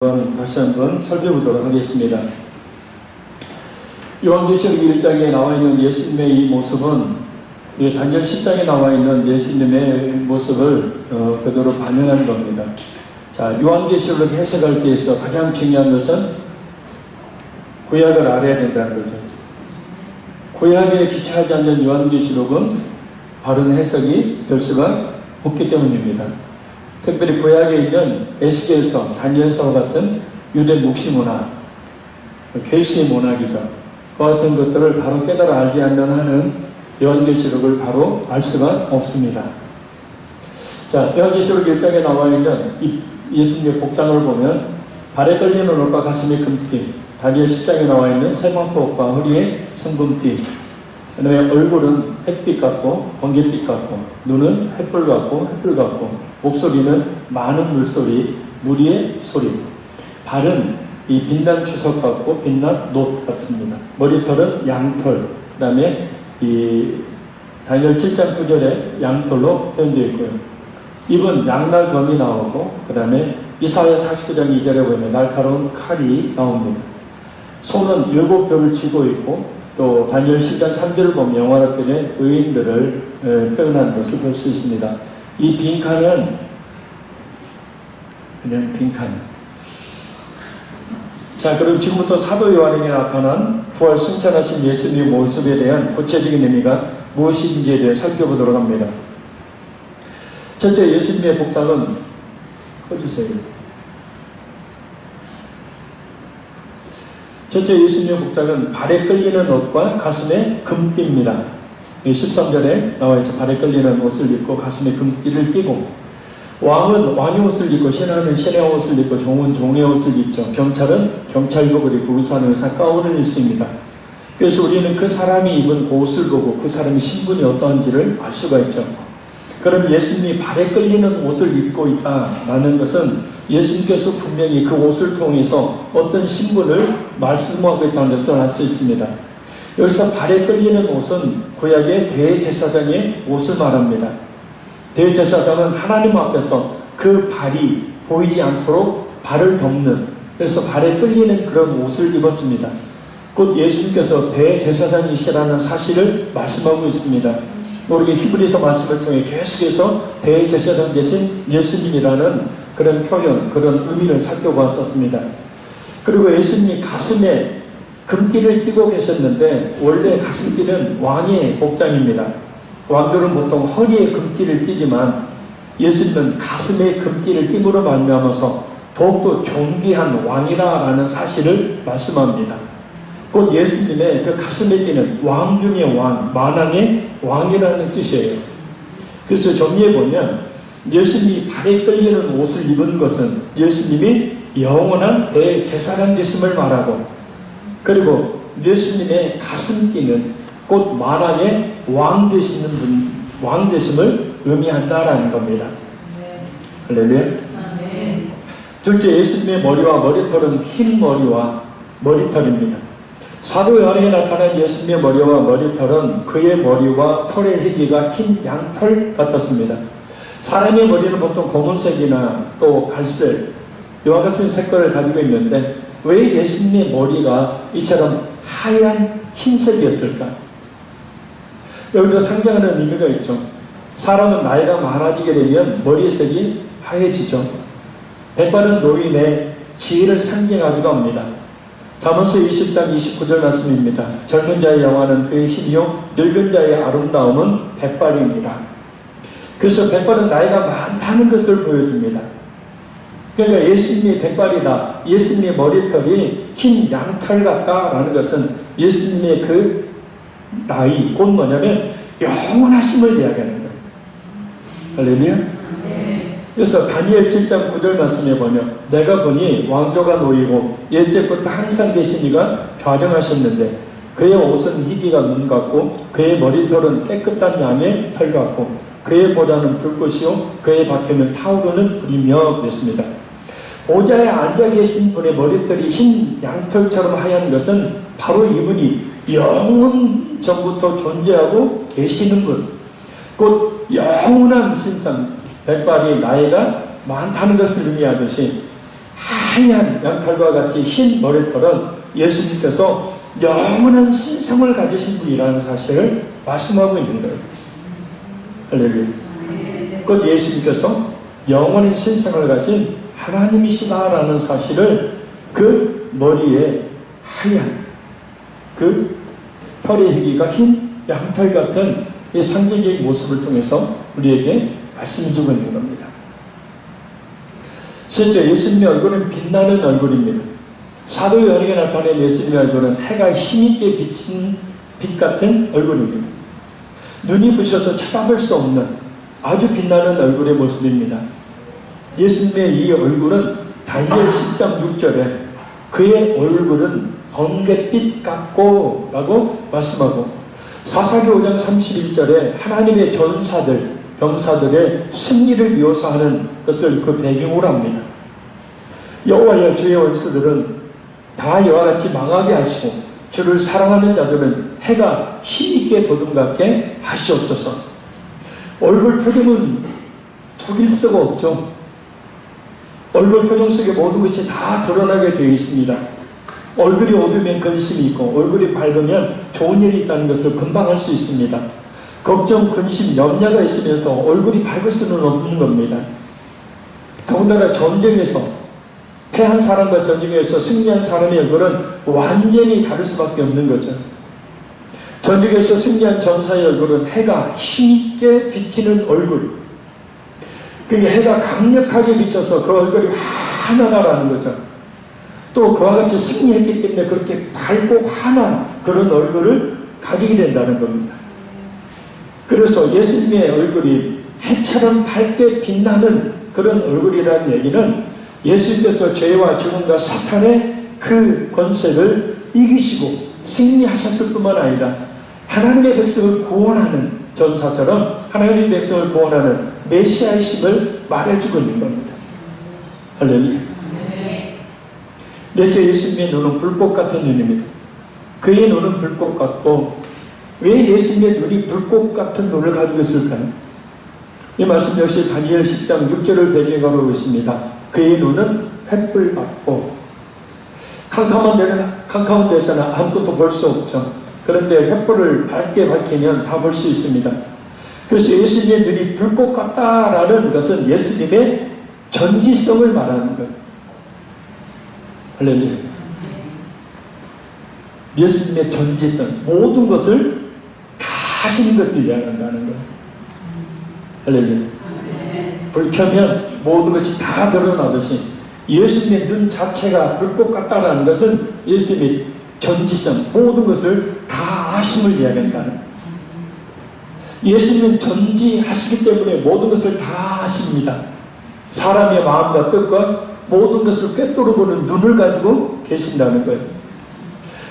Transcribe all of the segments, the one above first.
다시 한번 살펴보도록 하겠습니다. 요한계시록 1장에 나와 있는 예수님의 이 모습은 다니엘 10장에 나와 있는 예수님의 모습을 그대로 반영한 겁니다. 자, 요한계시록을 해석할 때에서 가장 중요한 것은 구약을 알아야 된다는 거죠. 구약에 기초하지 않는 요한계시록은 바른 해석이 될 수가 없기 때문입니다. 특별히 구약에 있는 에스겔서, 다니엘서와 같은 유대 묵시문화, 계시의 문학이죠. 그와 같은 것들을 바로 깨달아 알지 않는 한은 요한계시록을 바로 알 수가 없습니다. 자, 요한계시록 1장에 나와 있는 이 예수님의 복장을 보면 발에 걸리는 옷과 가슴에 금띠, 다니엘 10장에 나와 있는 세마포 옷과 허리에 성금띠, 그 다음에 얼굴은 햇빛 같고 번갯빛 같고, 눈은 햇불 같고 햇불 같고, 목소리는 많은 물소리, 무리의 소리, 발은 이 빛난 주석 같고 빛난 놋 같습니다. 머리털은 양털, 그 다음에 이 다니엘 7장 9절에 양털로 표현되어 있고요. 입은 양날검이 나오고, 그 다음에 이사야 49장 2절에 보면 날카로운 칼이 나옵니다. 손은 7벼를 쥐고 있고, 또 다니엘 10장 3절을 보면 영화롭게 의인들을 표현하는 것을 볼 수 있습니다. 이 빈칸은 그냥 빈칸. 자, 그럼 지금부터 사도 요한에게 나타난 부활 승천하신 예수님의 모습에 대한 구체적인 의미가 무엇인지에 대해 살펴보도록 합니다. 첫째, 예수님의 복장은 꺼주세요. 첫째, 예수님의 복장은 발에 끌리는 옷과 가슴에 금띠입니다. 13절에 나와 있죠. 발에 끌리는 옷을 입고 가슴에 금띠를 띠고, 왕은 왕의 옷을 입고 신하는 신의 옷을 입고 종은 종의 옷을 입죠. 경찰은 경찰복을 입고 의사는 의사 가운을 입습니다. 그래서 우리는 그 사람이 입은 그 옷을 보고 그 사람의 신분이 어떠한지를 알 수가 있죠. 그럼 예수님이 발에 끌리는 옷을 입고 있다라는 것은 예수님께서 분명히 그 옷을 통해서 어떤 신분을 말씀하고 있다는 것을 알 수 있습니다. 여기서 발에 끌리는 옷은 구약의 대제사장의 옷을 말합니다. 대제사장은 하나님 앞에서 그 발이 보이지 않도록 발을 덮는, 그래서 발에 끌리는 그런 옷을 입었습니다. 곧 예수님께서 대제사장이시라는 사실을 말씀하고 있습니다. 우리 히브리서 말씀을 통해 계속해서 대제사장 대신 예수님이라는 그런 표현, 그런 의미를 살펴보았었습니다. 그리고 예수님이 가슴에 금띠를 띠고 계셨는데, 원래 가슴띠는 왕의 복장입니다. 왕들은 보통 허리에 금띠를 띠지만 예수님은 가슴에 금띠를 띠므로 말미암아서 더욱더 존귀한 왕이라는 사실을 말씀합니다. 곧 예수님의 그 가슴에 띠는 왕 중의 왕, 만왕의 왕이라는 뜻이에요. 그래서 정리해 보면 예수님이 발에 끌리는 옷을 입은 것은 예수님이 영원한 대제사장 되심을 말하고, 그리고 예수님의 가슴띠는 곧 만왕의 왕 되시는 분, 왕 되심을 의미한다라는 겁니다. 할렐루야. 둘째, 예수님의 머리와 머리털은 흰 머리와 머리털입니다. 사도 요한에게 나타난 예수님의 머리와 머리털은 그의 머리와 털의 희기가 흰 양털 같았습니다. 사람의 머리는 보통 검은색이나 또 갈색, 이와 같은 색깔을 가지고 있는데 왜 예수님의 머리가 이처럼 하얀 흰색이었을까? 여기서 상징하는 의미가 있죠. 사람은 나이가 많아지게 되면 머리색이 하얘지죠. 백발은 노인의 지혜를 상징하기도 합니다. 잠언서 20장 29절 말씀입니다. 젊은 자의 영화는 그의 힘이요 늙은 자의 아름다움은 백발이니라. 그래서 백발은 나이가 많다는 것을 보여줍니다. 그러니까 예수님이 백발이다, 예수님의 머리털이 흰 양털 같다라는 것은 예수님의 그 나이, 곧 뭐냐면 영원하심을 이야기하는 거예요. 할렐루야. 그래서 다니엘 7장 9절 말씀에 보면 내가 보니 왕조가 놓이고 옛적부터 항상 계신 이가 좌정하셨는데 그의 옷은 희비가 눈 같고 그의 머리털은 깨끗한 양의 털 같고 그의 보좌는 불꽃이요 그의 박혀는 타오르는 불이며 그랬습니다. 보좌에 앉아 계신 분의 머리털이 흰 양털처럼 하얀 것은 바로 이분이 영원 전부터 존재하고 계시는 분, 곧 영원한 신상, 백발이 나이가 많다는 것을 의미하듯이 하얀 양털과 같이 흰 머리털은 예수님께서 영원한 신성을 가지신 분이라는 사실을 말씀하고 있는 거예요. 할렐루야. 곧 예수님께서 영원한 신성을 가진 하나님이시다라는 사실을 그 머리에 하얀 그 털의 희기가 흰 양털 같은 이 상징적인 모습을 통해서 우리에게 말씀해주고 있는 겁니다. 실제 예수님의 얼굴은 빛나는 얼굴입니다. 사도 요한에게 나타낸 예수님의 얼굴은 해가 힘있게 비친 빛 같은 얼굴입니다. 눈이 부셔서 쳐다볼 수 없는 아주 빛나는 얼굴의 모습입니다. 예수님의 이 얼굴은 다니엘 10장 6절에 그의 얼굴은 번갯빛 같고 라고 말씀하고, 사사기 5장 31절에 하나님의 전사들, 병사들의 승리를 묘사하는 것을 그 배경으로 합니다. 여호와여 주의 원수들은 다 이와 같이 망하게 하시고 주를 사랑하는 자들은 해가 힘있게 보듬갑게 하시옵소서. 얼굴 표정은 속일 수가 없죠. 얼굴 표정 속에 모든 것이 다 드러나게 되어 있습니다. 얼굴이 어두우면 근심이 있고 얼굴이 밝으면 좋은 일이 있다는 것을 금방 알 수 있습니다. 걱정, 근심, 염려가 있으면서 얼굴이 밝을 수는 없는 겁니다. 더군다나 전쟁에서 패한 사람과 전쟁에서 승리한 사람의 얼굴은 완전히 다를 수밖에 없는 거죠. 전쟁에서 승리한 전사의 얼굴은 해가 힘있게 비치는 얼굴, 그게 해가 강력하게 비쳐서 그 얼굴이 환하다라는 거죠. 또 그와 같이 승리했기 때문에 그렇게 밝고 환한 그런 얼굴을 가지게 된다는 겁니다. 그래서 예수님의 얼굴이 해처럼 밝게 빛나는 그런 얼굴이라는 얘기는 예수님께서 죄와 죽음과 사탄의 그 권세를 이기시고 승리하셨을 뿐만 아니라 하나님의 백성을 구원하는 전사처럼 하나님의 백성을 구원하는 메시아이심을 말해주고 있는 겁니다. 할렐루야. 넷째, 예수님의 눈은 불꽃 같은 눈입니다. 그의 눈은 불꽃 같고, 왜 예수님의 눈이 불꽃 같은 눈을 가지고 있을까요? 이 말씀 역시 다니엘 10장 6절을 배경으로 있습니다. 그의 눈은 햇불 같고, 캄캄한 데서는 아무것도 볼 수 없죠. 그런데 햇불을 밝게 밝히면 다 볼 수 있습니다. 그래서 예수님의 눈이 불꽃 같다라는 것은 예수님의 전지성을 말하는 거예요. 할렐루야. 예수님의 전지성, 모든 것을 다 하시는 것을 이야기한다는 거예요. 할렐루야. 불 켜면 모든 것이 다 드러나듯이 예수님의 눈 자체가 불꽃 같다는 것은 예수님의 전지성, 모든 것을 다 하심을 이야기한다는 거예요. 예수님은 전지하시기 때문에 모든 것을 다 하십니다. 사람의 마음과 뜻과 모든 것을 꿰뚫어 보는 눈을 가지고 계신다는 거예요.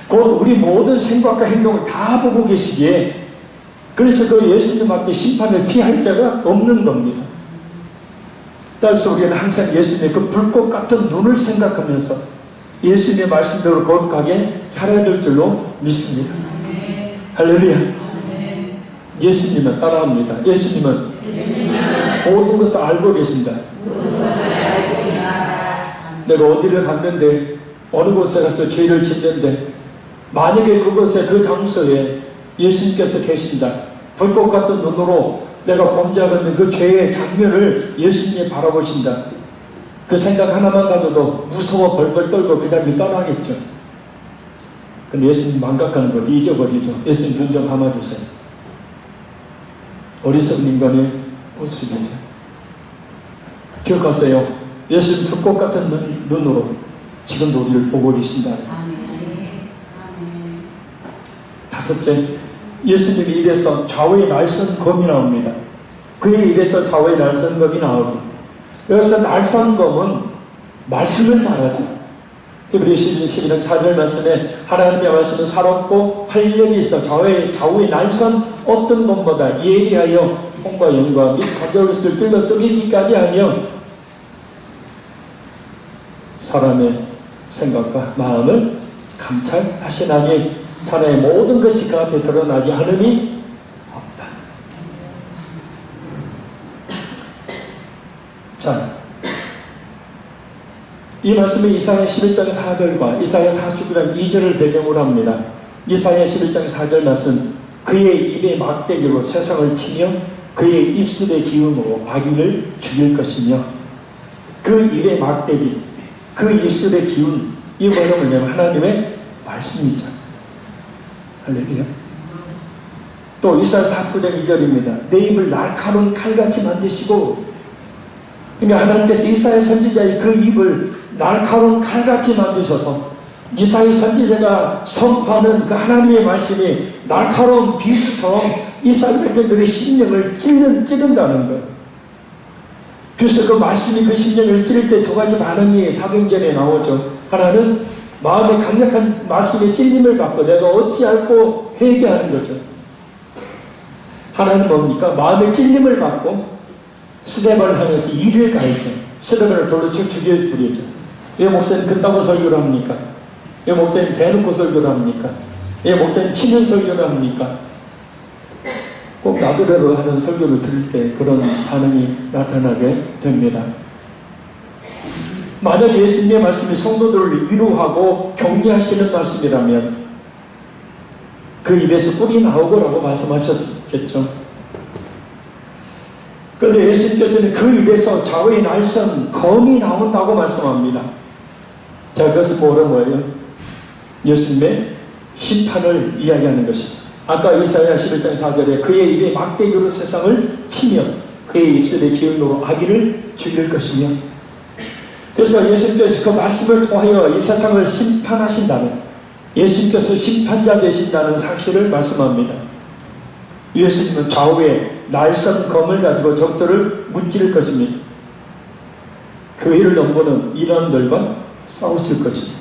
곧 우리 모든 생각과 행동을 다 보고 계시기에, 그래서 그 예수님 앞에 심판을 피할 자가 없는 겁니다. 따라서 우리는 항상 예수님의 그 불꽃 같은 눈을 생각하면서 예수님의 말씀대로 거룩하게 살아야 될 줄로 믿습니다. 할렐루야. 예수님은 따라합니다. 예수님은 모든 것을 알고 계신다. 내가 어디를 갔는데, 어느 곳에 가서 죄를 짓는데, 만약에 그곳에, 그 장소에 예수님께서 계신다, 불꽃 같은 눈으로 내가 범죄하고 있는 그 죄의 장면을 예수님이 바라보신다, 그 생각 하나만 가져도 무서워 벌벌 떨고 그 자리를 떠나겠죠. 근데 예수님 망각하는 것 잊어버리죠. 예수님 눈 좀 감아주세요. 어리석은 인간의 모습이죠. 기억하세요. 예수님 불꽃 같은 눈으로 지금도 우리를 보고 계신다. 다섯째, 예수님 입에서 좌우의 날선 검이 나옵니다. 그의 입에서 좌우의 날선 검이 나오고, 여기서 날선 검은 말씀을 말하죠. 히브리서 12장 4절 말씀에 하나님의 말씀은 살았고 활력이 있어 좌우의 날선 어떤 검보다 예리하여 홍과 영과 및 관절을 찔러 쪼개기까지 하며 사람의 생각과 마음을 감찰하시나니 자네의 모든 것이 그 앞에 드러나지 않음이 없다. 자, 이 말씀이 이사야 11장 4절과 이사야 49장 2절을 배경으로 합니다. 이사야 11장 4절 말씀, 그의 입의 막대기로 세상을 치며 그의 입술의 기운으로 마귀를 죽일 것이며, 그 입의 막대기, 그 입술의 기운, 이 뭐냐면 하나님의 말씀이죠. 할렐루야. 또 이사야 49장 2절입니다. 내 입을 날카로운 칼같이 만드시고, 그러니까 하나님께서 이사야 선지자의 그 입을 날카로운 칼같이 만드셔서 이사야 선지자가 선포하는 그 하나님의 말씀이 날카로운 비수처럼 이스라엘 백성들의 심령을 찌른다는 거예요. 그래서 그 말씀이 그 심령을 찌를 때 두 가지 반응이 사도행전에 나오죠. 하나는 마음에 강력한 말씀의 찔림을 받고 내가 어찌할꼬 회개하는 거죠. 하나는 뭡니까? 마음의 찔림을 받고 스데반을 향해서 이를 가르쳐 스데반을 돌로 쳐 죽여버리죠. 왜 목사님 그따구 설교를 합니까? 왜 목사님 대놓고 설교를 합니까? 왜 목사님 치는 설교를 합니까? 꼭 나더러로 하는 설교를 들을 때 그런 반응이 나타나게 됩니다. 만약 예수님의 말씀이 성도들을 위로하고 격려하시는 말씀이라면 그 입에서 꿀이 나오고라고 말씀하셨겠죠. 그런데 예수님께서는 그 입에서 좌우의 날선 검이 나온다고 말씀합니다. 자, 그것은 뭐라는 거예요? 예수님의 심판을 이야기하는 것입니다. 아까 이사야 11장 4절에 그의 입에 막대기로 세상을 치며 그의 입술의 기운으로 아기를 죽일 것이며, 그래서 예수님께서 그 말씀을 통하여 이 세상을 심판하신다는, 예수님께서 심판자 되신다는 사실을 말씀합니다. 예수님은 좌우에 날선 검을 가지고 적들을 무찌를 것입니다. 교회를 넘보는 이란들과 싸우실 것입니다.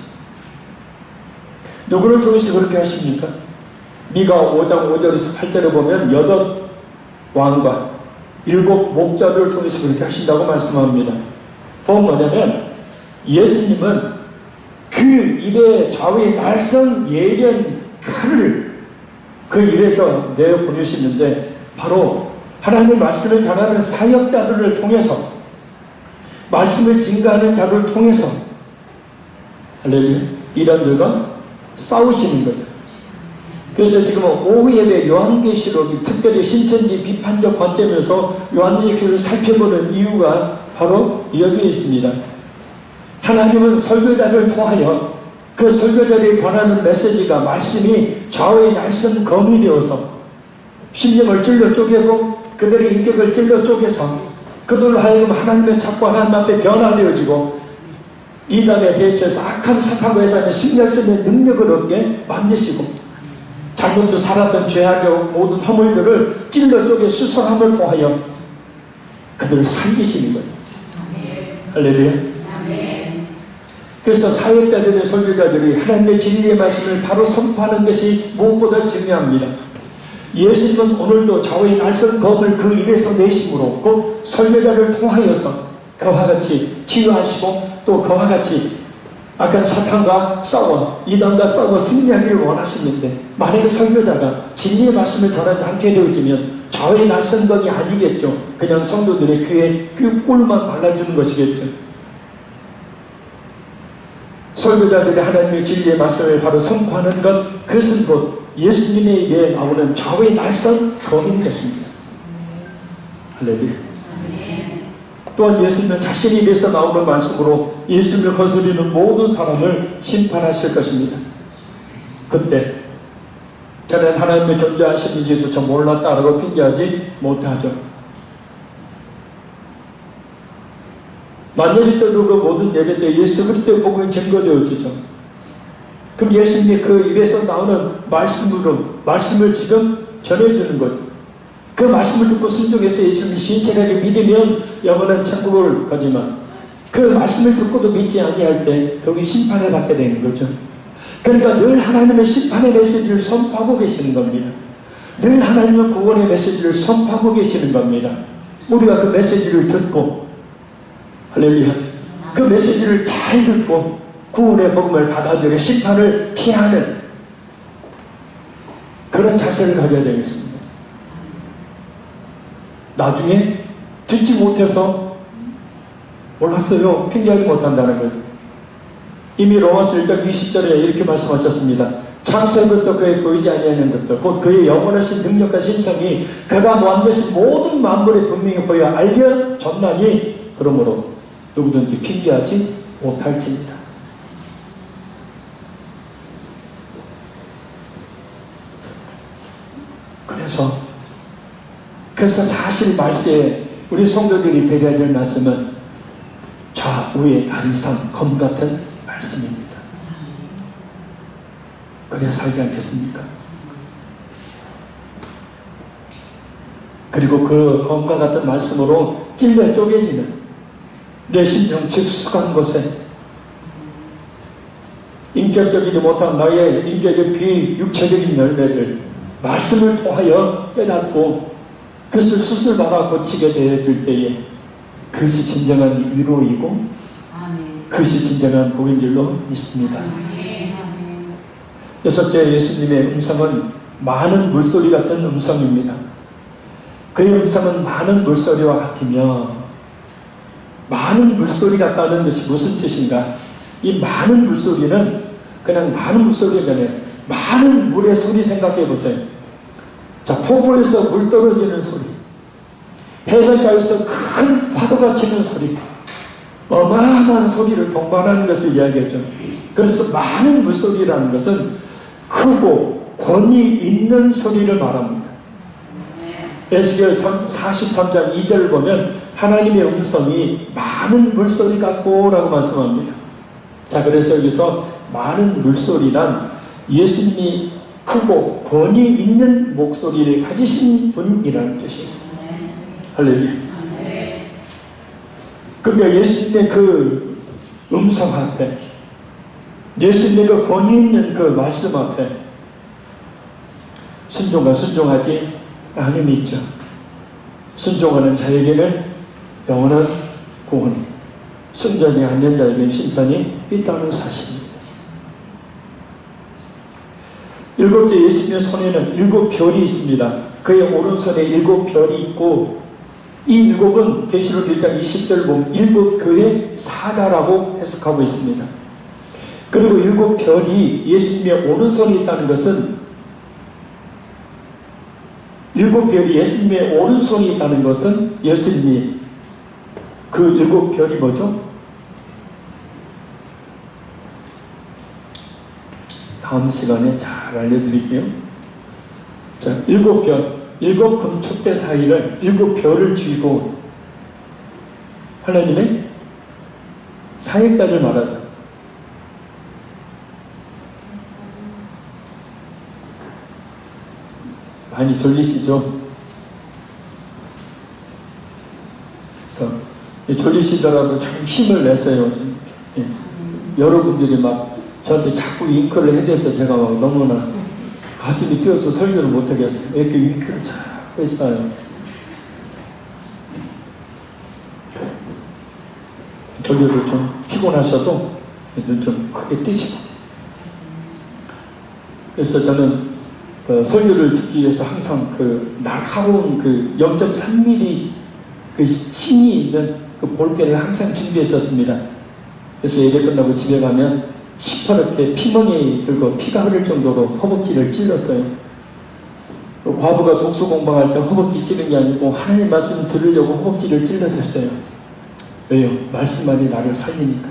누구를 통해서 그렇게 하십니까? 미가 5장 5절에서 8절에 보면 8왕과 7 목자들을 통해서 그렇게 하신다고 말씀합니다. 그건 뭐냐면 예수님은 그 입에 좌우에 날선 예리한 칼을 그 입에서 내어보내시는데 바로 하나님의 말씀을 전하는 사역자들을 통해서, 말씀을 증거하는 자들을 통해서 할렐루야, 이란들과 싸우시는 거죠. 그래서 지금 오후 예배 요한계시록이 특별히 신천지 비판적 관점에서 요한계시록을 살펴보는 이유가 바로 여기에 있습니다. 하나님은 설교자를 통하여 그 설교자들이 전하는 메시지가, 말씀이 좌우의 날선 검이 되어서 심령을 찔러 쪼개고 그들의 인격을 찔러 쪼개서 그들로 하여금 하나님의 찾고 하나님 앞에 변화되어지고 이단에 대처해서 악한 사탄과 해서 신령성의 능력을 얻게 만드시고, 잘못도 살았던 죄악의 모든 허물들을 찔러 쪼개 수선함을 통하여 그들을 살리시는 거예요. 할렐루야. 그래서 사역자들의 설교자들이 하나님의 진리의 말씀을 바로 선포하는 것이 무엇보다 중요합니다. 예수님은 오늘도 좌우의 날선 검을 그 입에서 내심으로 곧 설교자를 통하여서 그와 같이 치유하시고 또 그와 같이 악한 사탄과 싸워 이단과 싸워 승리하기를 원하시는데, 만약에 설교자가 진리의 말씀을 전하지 않게 되어지면 좌우의 날선 검이 아니겠죠. 그냥 성도들의 귀에 꿀만 발라주는 것이겠죠. 설교자들이 하나님의 진리의 말씀을 바로 선포하는 것, 그것은 곧 예수님의 입에 나오는 좌우의 날선 검인 것입니다. 할렐루야. 또한 예수님은 자신의 입에서 나오는 말씀으로 예수님을 거스리는 모든 사람을 심판하실 것입니다. 그때 저는 하나님의 존재하시는지조차 몰랐다라고 핑계하지 못하죠. 만년이 때도 그 모든 예배 때 예수 그리스도의 복음이 증거되어지죠. 그럼 예수님이 그 입에서 나오는 말씀으로 말씀을 지금 전해주는 거죠. 그 말씀을 듣고 순종해서 예수님을 신실하게 믿으면 영원한 천국을 가지만, 그 말씀을 듣고도 믿지 아니할 때 거기 심판을 받게 되는 거죠. 그러니까 늘 하나님의 심판의 메시지를 선포하고 계시는 겁니다. 늘 하나님의 구원의 메시지를 선포하고 계시는 겁니다. 우리가 그 메시지를 듣고, 할렐루야, 그 메시지를 잘 듣고 구원의 복음을 받아들여 심판을 피하는 그런 자세를 가져야 되겠습니다. 나중에 듣지 못해서 몰랐어요 핑계하지 못한다는 거죠. 이미 로마서 1장 20절에 이렇게 말씀하셨습니다. 창세부터 그의 보이지 아니하는 것들 곧 그의 영원하신 능력과 신성이 그가 만드신 모든 만물에 분명히 보여 알려졌나니 그러므로 누구든지 핑계하지 못할지니라. 그래서 사실 말세에 우리 성도들이 드려야 될 말씀은 좌우의 다리상 검 같은 말씀입니다. 그래야 살지 않겠습니까? 그리고 그 검과 같은 말씀으로 찔려 쪼개지는 내 심령 깊숙한 곳에 인격적이지 못한 나의 인격의 비육체적인 열매를 말씀을 통하여 깨닫고 그것을 수술받아 고치게 되어질 때에 그것이 진정한 위로이고 그것이 진정한 복인 줄로 믿습니다. 여섯째, 예수님의 음성은 많은 물소리 같은 음성입니다. 그의 음성은 많은 물소리와 같으며 많은 물소리 같다는 것이 무슨 뜻인가? 이 많은 물소리는 그냥 많은 물소리가 아니라 많은 물의 소리 생각해 보세요. 자, 폭우에서 물 떨어지는 소리, 해변가에서 큰 파도가 치는 소리, 어마어마한 소리를 동반하는 것을 이야기하죠. 그래서 많은 물소리라는 것은 크고 권위 있는 소리를 말합니다. 에스겔 43장 2절을 보면 하나님의 음성이 많은 물소리 같고 라고 말씀합니다. 자, 그래서 여기서 많은 물소리란 예수님이 크고 권위 있는 목소리를 가지신 분이라는 뜻입니다. 할렐루야. 그러니까 예수님의 그 음성 앞에, 예수님의 그 권위 있는 그 말씀 앞에 순종과 순종하지 않음이 있죠. 순종하는 자에게는 영원한 구원, 순종이 아닌 자에게는 심판이 있다는 사실입니다. 일곱째, 예수님의 손에는 7별이 있습니다. 그의 오른손에 7별이 있고 이 7은 계시록 1장 20절 보면 7교회 사자라고 해석하고 있습니다. 그리고 7별이 예수님의 오른손에 있다는 것은 7별이 예수님의 오른손에 있다는 것은 예수님이 그 7별이 뭐죠? 다음 시간에 잘 알려드릴게요. 자, 7별, 7금 촛대 사이를 7별을 쥐고 하나님의 사역자를 말하다. 많이 졸리시죠? 그래서 졸리시더라도 참 힘을 내세요. 예. 여러분들이 막 저한테 자꾸 윙크를 해대서 제가 막 너무나 가슴이 뛰어서 설교를 못하겠어요. 왜 이렇게 윙크를 자꾸 했어요? 졸려도 좀 피곤하셔도 눈 좀 크게 뜨시고. 그래서 저는 설교를 듣기 위해서 항상 그 날카로운 그 0.3mm 그 힘이 있는 그 볼펜을 항상 준비했었습니다. 그래서 예배 끝나고 집에 가면 시퍼렇게 피멍이 들고 피가 흐를 정도로 허벅지를 찔렀어요. 과부가 독서 공부할 때 허벅지 찌른 게 아니고 하나님 말씀 들으려고 허벅지를 찔러댔어요. 왜요? 말씀만이 나를 살리니까.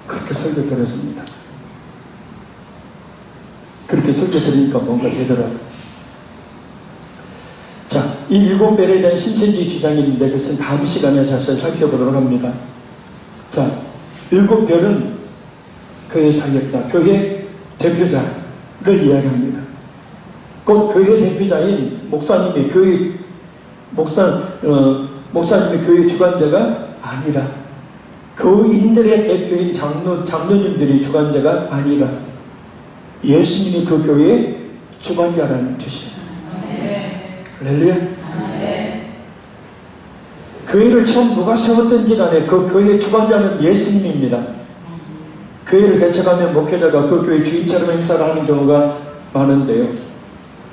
그렇게 설교 들었습니다. 그렇게 설교 들으니까 뭔가 되더라고요. 자, 이 7별에 대한 신천지 주장이 있는데 그것은 다음 시간에 자세히 살펴보도록 합니다. 자, 7별은 교회 사역자, 교회 대표자를 이야기합니다. 곧 교회 대표자인 목사님의 목사님의 교회 주관자가 아니라 교인들의 대표인 장로님들이 주관자가 아니라 예수님이 그 교회의 주관자라는 뜻이에요. 할렐루야. 교회를 처음 누가 세웠든지 간에 그 교회의 주관자는 예수님입니다. 교회를 개척하면 목회자가 그 교회 주인처럼 행사를 하는 경우가 많은데요.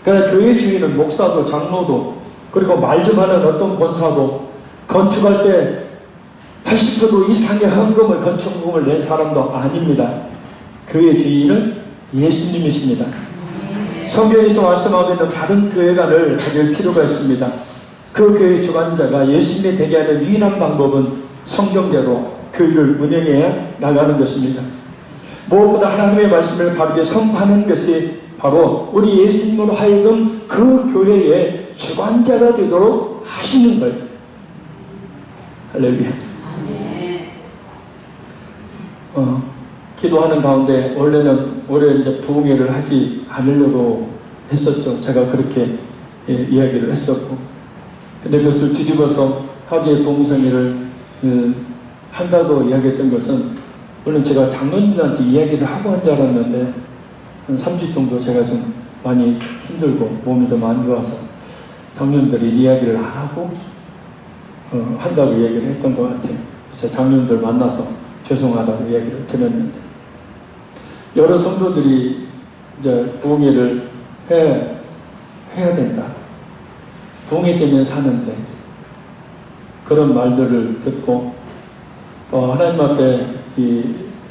그러나 교회 주인은 목사도 장로도 그리고 말 좀 하는 어떤 권사도 건축할 때 80% 이상의 헌금을, 건축금을 낸 사람도 아닙니다. 교회 주인은 예수님이십니다. 성경에서 말씀하고 있는 바른 교회관을 가질 필요가 있습니다. 그 교회 주관자가 예수님이 되게 하는 유일한 방법은 성경대로 교회를 운영해야 나가는 것입니다. 무엇보다 하나님의 말씀을 바르게 선포하는 것이 바로 우리 예수님으로 하여금 그 교회의 주관자가 되도록 하시는 거예요. 할렐루야. 기도하는 가운데 원래는 올해 이제 부흥회를 하지 않으려고 했었죠. 제가 그렇게 이야기를 했었고, 근데 그것을 뒤집어서 하기의 부흥성회를 한다고 이야기했던 것은, 물론 제가 장로님들한테 이야기를 하고 한 줄 알았는데 한 3주 정도 제가 좀 많이 힘들고 몸이 좀 안 좋아서 장로님들이 이야기를 안 하고 한다고 얘기를 했던 것 같아요. 그래서 장로님들 만나서 죄송하다고 이야기를 드렸는데, 여러 성도들이 이제 부흥회를 해야 된다. 부흥회 때문에 사는데, 그런 말들을 듣고 또 하나님 앞에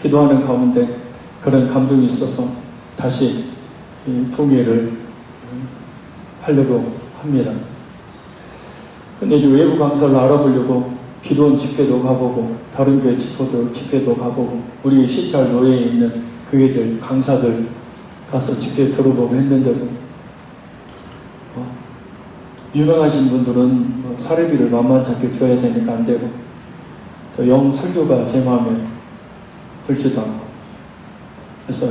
기도하는 가운데 그런 감동이 있어서 다시 부흥회를 하려고 합니다. 근데 이제 외부 강사를 알아보려고 기도원 집회도 가보고 다른 교회 집회도 가보고 우리 시찰 노예에 있는 교회들 강사들 가서 집회 들어보고 했는데도 유명하신 분들은 사례비를 만만찮게 줘야 되니까 안 되고, 또 영 설교가 제 마음에 들지도 않고, 그래서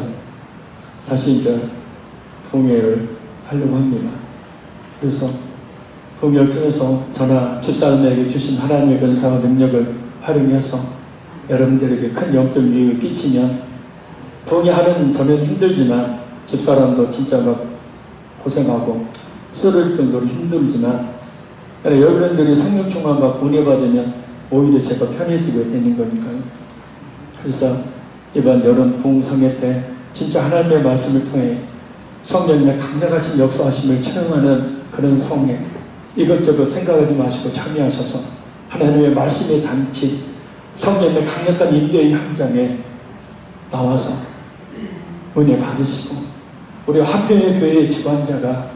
다시 이제 부흥회를 하려고 합니다. 그래서 부흥회를 통해서 저나 집사님에게 주신 하나님의 권세와 능력을 활용해서 여러분들에게 큰 영적 유익을 끼치면, 부흥회 하는 저는 힘들지만 집사람도 진짜 막 고생하고 쓰러질 정도로 힘들지만, 여러분들이 성령 충만과 은혜 받으면 오히려 제가 편해지게 되는 거니까요. 그래서 이번 여름 부흥성회 때 진짜 하나님의 말씀을 통해 성령님의 강력하신 역사하심을 체험하는 그런 성회, 이것저것 생각하지 마시고 참여하셔서 하나님의 말씀의 잔치, 성령님의 강력한 인도의 현장에 나와서 은혜 받으시고, 우리 화평의 교회의 주관자가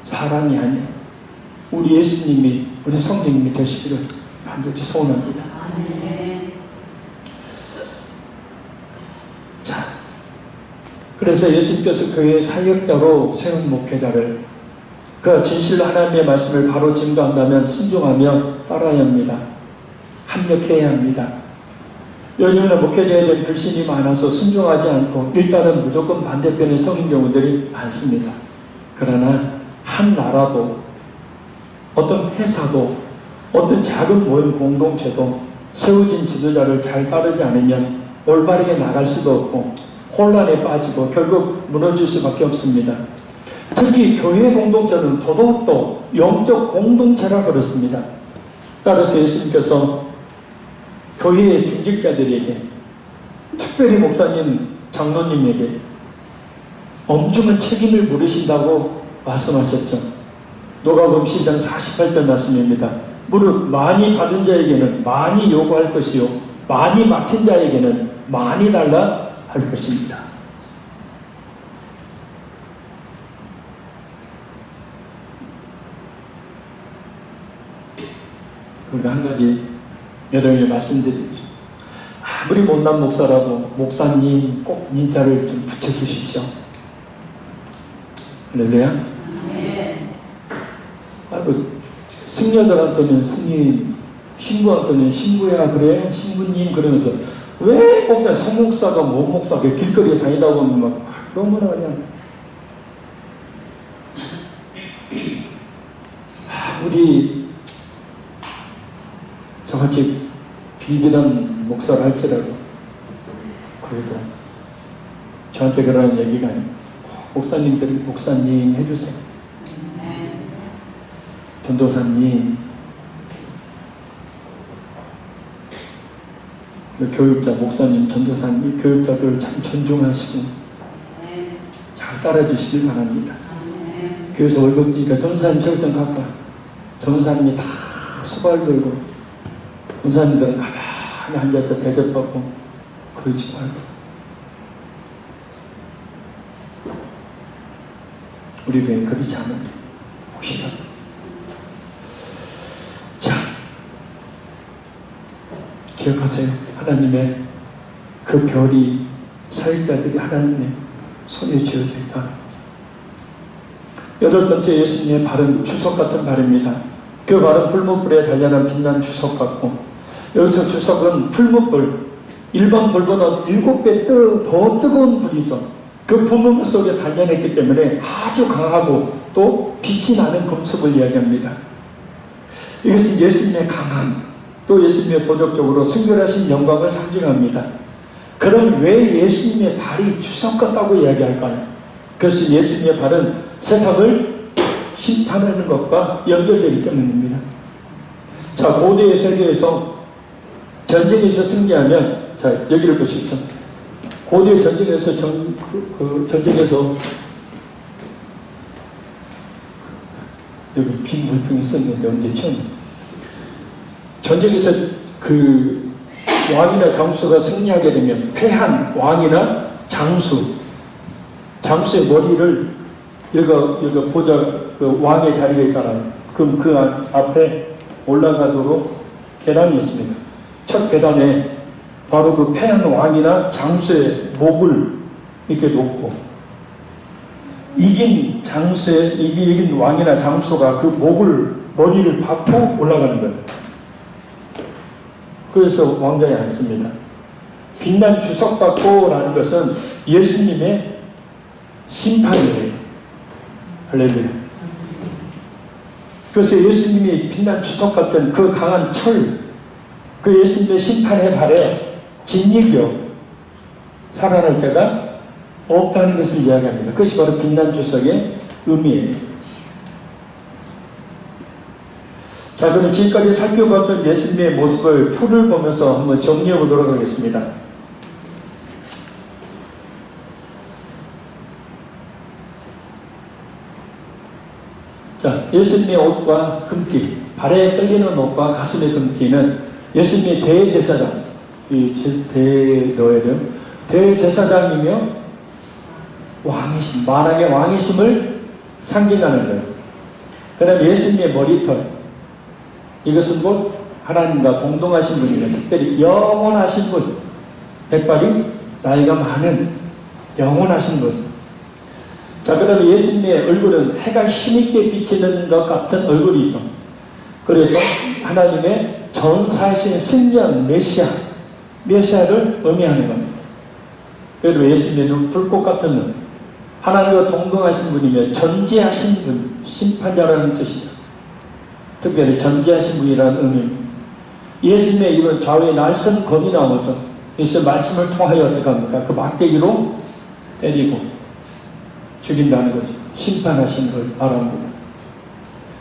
사람이 아니에요. 우리 예수님이, 우리 성령님이 되시기를 간절히 소원합니다. 자, 그래서 예수님께서 교회의 사역자로 세운 목회자를 그 진실로 하나님의 말씀을 바로 증거한다면 순종하며 따라야 합니다. 합력해야 합니다. 요즘에는 목회자에 대한 불신이 많아서 순종하지 않고 일단은 무조건 반대편에 서는 경우들이 많습니다. 그러나 한 나라도, 어떤 회사도, 어떤 작은 모임 공동체도 세워진 지도자를 잘 따르지 않으면 올바르게 나갈 수도 없고 혼란에 빠지고 결국 무너질 수밖에 없습니다. 특히 교회 공동체는 더더욱더 영적 공동체라 그렇습니다. 따라서 예수님께서 교회의 중직자들에게, 특별히 목사님, 장로님에게 엄중한 책임을 물으신다고 말씀하셨죠. 누가복음 10장 48절 말씀입니다. 무릇 많이 받은 자에게는 많이 요구할 것이요 많이 맡은 자에게는 많이 달라 할 것입니다. 우리가 한 가지 여러분에게 말씀드리죠. 아무리 못난 목사라도 목사님 꼭 인자를 좀 붙여주십시오. 할렐루야. 아이고, 승려들한테는 스님, 신부한테는 신부야 그래, 신부님 그러면서 왜 목사, 성목사가 모목사가 길거리에 다니다 보면 막 너무나 그냥 우리 저같이 빌빌한 목사를 할지라도 그래도 저한테 그러는 얘기가 아니고 목사님들이 목사님 해주세요. 전도사님, 교육자, 목사님, 전도사님, 교육자들 참 존중하시고 잘 따라주시길 바랍니다. 교회에서 월급 주니까 전도사님 저좀 갖고 와. 전도사님이 다 수발 들고 권사님들은 가만히 앉아서 대접받고 그러지 말고 우리 교회 그러지 않은데 혹시라도 자 기억하세요. 하나님의 그 별이 사역자들이 하나님의 손에 쥐어져 있다. 8번째 예수님의 발은 주석 같은 발입니다. 그 발은 풀무불에 단련한 빛난 주석 같고 여기서 주석은 풀무불 일반 불보다 7배 더 뜨거운 불이죠. 그 분무 속에 단련했기 때문에 아주 강하고 또 빛이 나는 금속을 이야기합니다. 이것은 예수님의 강함 또 예수님의 도덕적으로 순결하신 영광을 상징합니다. 그럼 왜 예수님의 발이 주석 같다고 이야기할까요? 그래서 예수님의 발은 세상을 심판하는 것과 연결되기 때문입니다. 자, 고대의 세계에서 전쟁에서 승리하면 자, 여기를 보십시오. 고대 전쟁에서 전쟁에서 여기 빈 물병이 있었는데 언제 처음 전쟁에서 그 왕이나 장수가 승리하게 되면 패한 왕이나 장수의 머리를 여기가 보좌 그 왕의 자리가 있잖아요. 그럼 그 앞에 올라가도록 계단이 있습니다. 첫 계단에 바로 그 패한 왕이나 장수의 목을 이렇게 놓고 이긴 왕이나 장수가 그 머리를 받고 올라가는 거예요. 그래서 왕자에 앉습니다. 빛난 주석 받고라는 것은 예수님의 심판이에요. 할렐루야. 그래서 예수님이 빛난 주석 같은 그 강한 철, 그 예수님의 심판의 발에 진리교 살아날 자가 없다는 것을 이야기합니다. 그것이 바로 빛난 주석의 의미예요. 자, 그럼 지금까지 살펴봤던 예수님의 모습을 표를 보면서 한번 정리해 보도록 하겠습니다. 자, 예수님의 옷과 금띠, 발에 끌리는 옷과 가슴의 금띠는 예수님의 대제사장, 대제사장이며 왕이심, 만왕의 왕이심을 상징하는 거예요. 그 다음에 예수님의 머리털, 이것은 곧 하나님과 동동하신 분이에요. 특별히 영원하신 분, 백발이 나이가 많은 영원하신 분. 자, 그 다음에 예수님의 얼굴은 해가 힘있게 비치는 것 같은 얼굴이죠. 그래서 하나님의 전사하신 승리한 메시아를 의미하는 겁니다. 그리고 예수님의 눈, 불꽃 같은 눈, 하나님과 동등하신 분이며 전지하신 분, 심판자라는 뜻이죠. 특별히 전지하신 분이라는 의미입니다. 예수님의 입은 좌우에 날선 검이 나오죠. 그래서 말씀을 통하여 어떻게 합니까? 그 막대기로 때리고 죽인다는 거죠. 심판하신 걸 말합니다.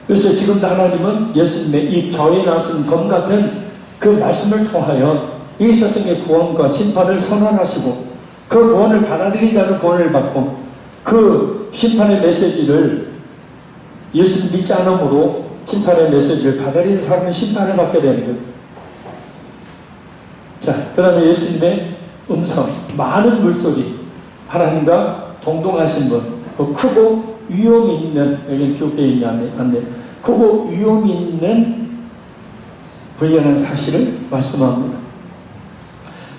그래서 지금도 하나님은 예수님의 입 좌우에 날선 검 같은 그 말씀을 통하여 이 세상의 구원과 심판을 선언하시고 그 구원을 받아들인다는 구원을 받고 그 심판의 메시지를 예수를 믿지 않으므로 심판의 메시지를 받아들이는 사람은 심판을 받게 되는 거예요. 자, 그 다음에 예수님의 음성, 많은 물소리, 하나님과 동동하신 분, 크고 위험이 있는, 여기 기록되어 있는 안내, 크고 위험이 있는 부연한 사실을 말씀합니다.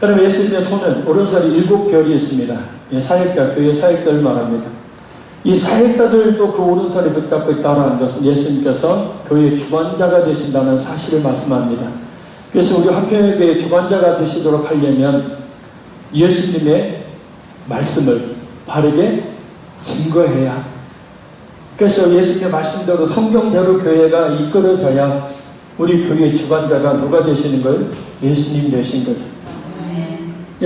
그럼 예수님의 손은 오른손에 7별이 있습니다. 사역자, 교회 사역자를 말합니다. 이 사역자들도 그 오른손에 붙잡고 있다는 것은 예수님께서 교회의 주관자가 되신다는 사실을 말씀합니다. 그래서 우리 화평교회의 주관자가 되시도록 하려면 예수님의 말씀을 바르게 증거해야, 그래서 예수님의 말씀대로 성경대로 교회가 이끌어져야 우리 교회의 주관자가 누가 되시는 거예요? 예수님 되신 거죠.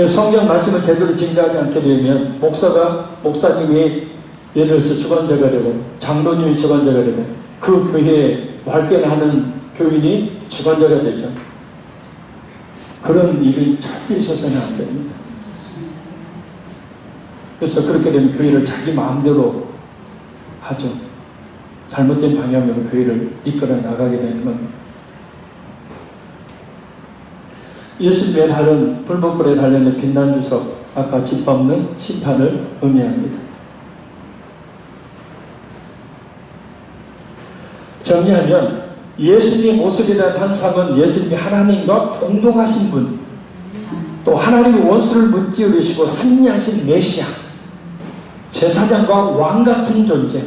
성경 말씀을 제대로 증거하지 않게 되면 목사님이 예를 들어서 주관자가 되고 장로님이 주관자가 되고 그 교회에 발견하는 교인이 주관자가 되죠. 그런 일이 절대 있어서는 안 됩니다. 그래서 그렇게 되면 교회를 자기 마음대로 하죠. 잘못된 방향으로 교회를 이끌어 나가게 되는 겁니다. 예수님의 발은 불목불에 달려있는 빛난 주석, 아까 짓밟는 심판을 의미합니다. 정리하면 예수님의 모습이라는 환상은 예수님이 하나님과 동등하신 분, 또 하나님의 원수를 무찌르시고 승리하신 메시아, 제사장과 왕같은 존재,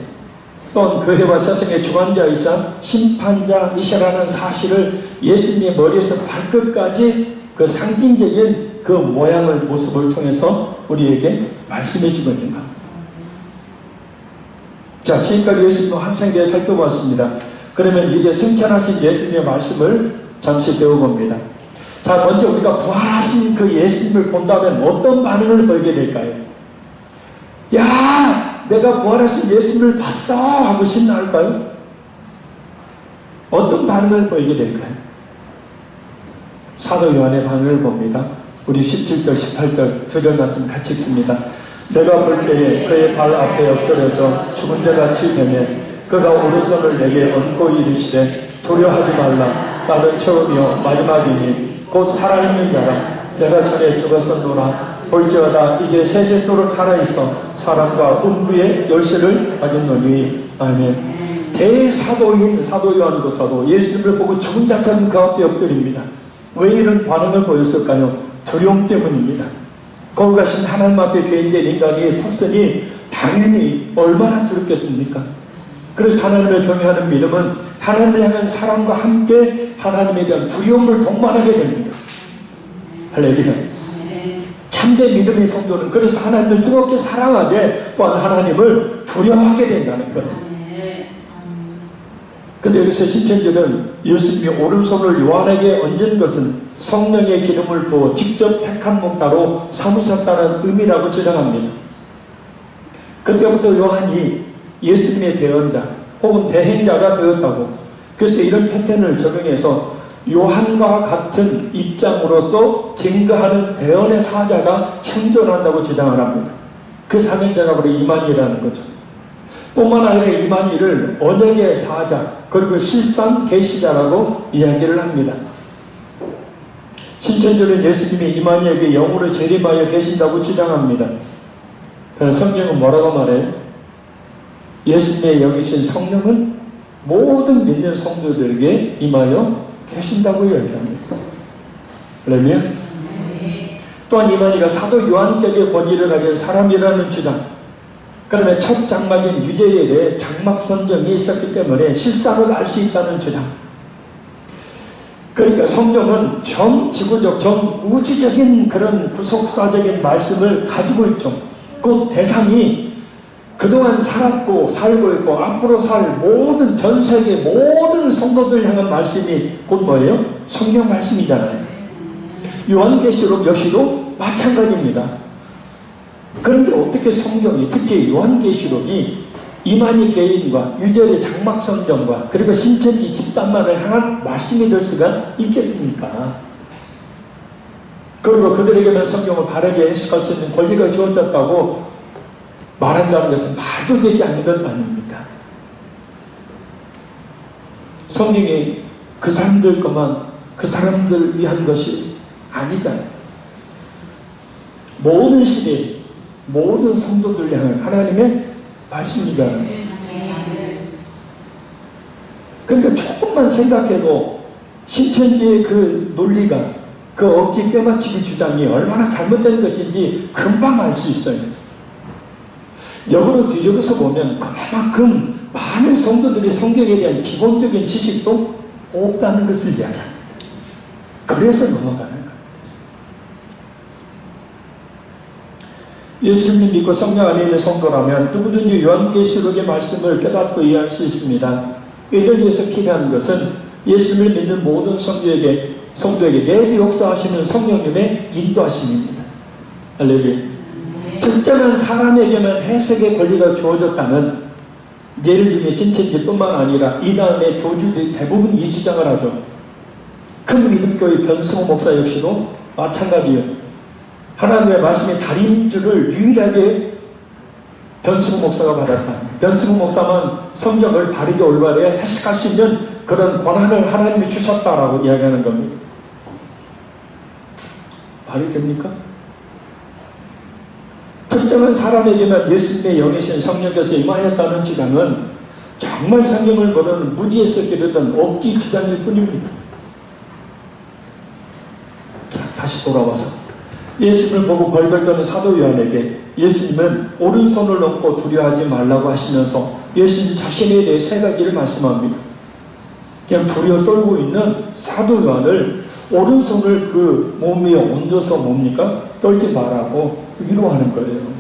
또한 교회와 세상의 주관자이자 심판자이시라는 사실을 예수님의 머리에서 발끝까지 그 상징적인 그 모양을, 모습을 통해서 우리에게 말씀해 주고 있는 것. 자, 지금까지 예수님의 환상에 대해 살펴보았습니다. 그러면 이제 승천하신 예수님의 말씀을 잠시 배워봅니다. 자, 먼저 우리가 부활하신 그 예수님을 본다면 어떤 반응을 보이게 될까요? 야, 내가 부활하신 예수님을 봤어! 하고 신나할까요? 어떤 반응을 보이게 될까요? 사도 요한의 반응을 봅니다. 우리 17절, 18절 두 절 말씀 같이 읽습니다. 내가 볼 때에 그의 발 앞에 엎드려져 죽은 자같이 되며 그가 오른손을 내게 얹고 이르시되 두려워하지 말라. 나는 처음이요 마지막이니 곧 살아있는 자라. 내가 전에 죽었었노라. 볼지어다 이제 세세토록 살아있어 사람과 음부의 열쇠를 가졌노니. 아멘. 대사도인 사도 요한조차도 예수님을 보고 죽은 자처럼 그 앞에 엎드립니다. 왜 이런 반응을 보였을까요? 두려움 때문입니다. 거기 가신 하나님 앞에 죄인된 인간이 섰으니 당연히 얼마나 두렵겠습니까? 그래서 하나님을 경외하는 믿음은 하나님을 향한 사랑과 함께 하나님에 대한 두려움을 동반하게 됩니다. 할렐루야. 참된 믿음의 성도는 그래서 하나님을 뜨겁게 사랑하게, 또한 하나님을 두려워하게 된다는 것. 근데 여기서 신천지는 예수님이 오른손을 요한에게 얹은 것은 성령의 기름을 부어 직접 택한 목자로 삼으셨다는 의미라고 주장합니다. 그때부터 요한이 예수님의 대언자 혹은 대행자가 되었다고, 그래서 이런 패턴을 적용해서 요한과 같은 입장으로서 증거하는 대언의 사자가 현존한다고 주장을 합니다. 그 사명자가 바로 이만희라는 거죠. 뿐만 아니라 이만희를 언약의 사자 그리고 실상 계시자라고 이야기를 합니다. 신천지는 예수님이 이만희에게 영으로 재림하여 계신다고 주장합니다. 그래서 성경은 뭐라고 말해요? 예수님의 여기신 성령은 모든 믿는 성도들에게 임하여 계신다고 이야기합니다. 그러면 또한 이만희가 사도 요한격의 권위를 가진 사람이라는 주장, 그러면 첫 장막인 유대에 대해 장막 선정이 있었기 때문에 실상을 알 수 있다는 주장. 그러니까 성경은 전 지구적, 전 우주적인 그런 구속사적인 말씀을 가지고 있죠. 그 대상이 그동안 살았고 살고 있고 앞으로 살 모든 전 세계 모든 성도들 향한 말씀이 곧 뭐예요? 성경 말씀이잖아요. 요한계시록 역시도 마찬가지입니다. 그런데 어떻게 성경이, 특히 요한계시록이 이만희 개인과 유대의 장막 선정과 그리고 신천지 집단만을 향한 말씀이 될 수가 있겠습니까? 그리고 그들에게는 성경을 바르게 해석할 수 있는 권리가 주어졌다고 말한다는 것은 말도 되지 않는 것 아닙니까? 성경이 그 사람들 것만, 그 사람들 위한 것이 아니잖아요. 모든 시대, 모든 성도들 향한 하나님의 말씀이잖아요. 그러니까 조금만 생각해도 신천지의 그 논리가, 그 억지 꿰맞추기 주장이 얼마나 잘못된 것인지 금방 알 수 있어요. 역으로 뒤적여서 보면 그만큼 많은 성도들이 성경에 대한 기본적인 지식도 없다는 것을 이야기합니다. 그래서 넘어가는 거예요. 예수님 믿고 성령 안에 있는 성도라면 누구든지 요한계시록의 말씀을 깨닫고 이해할 수 있습니다. 이를 위해서 필요한 것은 예수님을 믿는 모든 성도에게 내주 역사하시는 성령님의 인도하심입니다. 할렐루야. 특정한 사람에게만 해석의 권리가 주어졌다면, 예를 들면 신천지뿐만 아니라 이단의 교주들이 대부분 이 주장을 하죠. 큰 믿음교회 변승호 목사 역시도 마찬가지예요. 하나님의 말씀의 달인 줄을 유일하게 변승호 목사가 받았다. 변승호 목사만 성경을 바르게 올바르게 해석할 수 있는 그런 권한을 하나님이 주셨다라고 이야기하는 겁니다. 말이 됩니까? 특정한 사람에게만 예수님의 영이신 성령께서 임하였다는 주장은 정말 성경을 모르는 무지에서 기르던 억지 주장일 뿐입니다. 자, 다시 돌아와서 예수님을 보고 벌벌 떠는 사도 요한에게 예수님은 오른손을 놓고 두려워하지 말라고 하시면서 예수님 자신에 대해 세 가지를 말씀합니다. 그냥 두려워 떨고 있는 사도 요한을 오른손을 그 몸 위에 얹어서 뭡니까? 떨지 말라고 위로하는 거예요.